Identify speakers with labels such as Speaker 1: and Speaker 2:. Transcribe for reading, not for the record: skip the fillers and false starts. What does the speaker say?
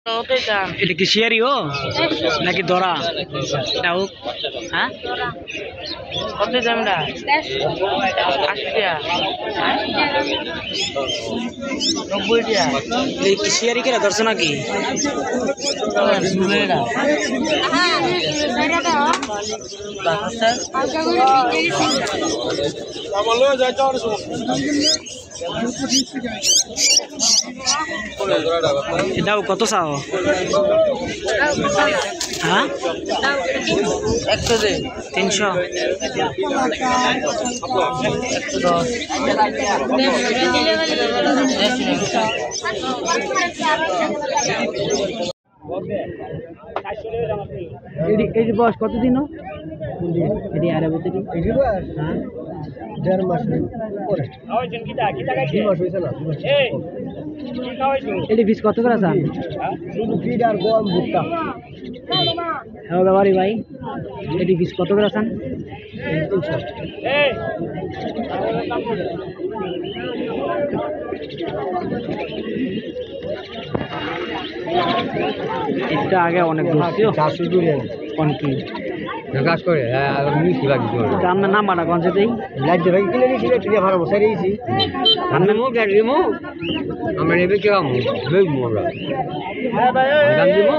Speaker 1: এটা কি শিয়ারি ও নাকি দরা এটা হোক হ্যাঁ কত দাম না 80 টাকা 90 টাকা এই কি শিয়ারি কেনা ধরছ নাকি এটাও কত চাও হ্যাঁ 100 দে 300 এই বস কতদিন এটি আরে বলতে হ্যাঁ 1.5 মাস পরে খাওয়াইছেন কিটা কিটা খাইছে 2 মাস হইছে না এই কি খাওয়াইছো এটি বীজ কত করে আছেন শুধু ফিড আর গম ভুট্টা হ্যাঁ বাবারি ভাই এটি বীজ কত করে আছেন 300 এই এটা আগে অনেক দূর ছিল 400 দূরে কোন কি গাছ করে আমি কি লাগি তো আপনার নাম বাটা কোন সেটাই লাগছে ভাই কিনে নিছি কিনে ভাড়া বসে রইছি আপনি মো গাড়ি মো আমরা নেবে কি আমু বেগ মোরা হ্যাঁ ভাই দাম দিমু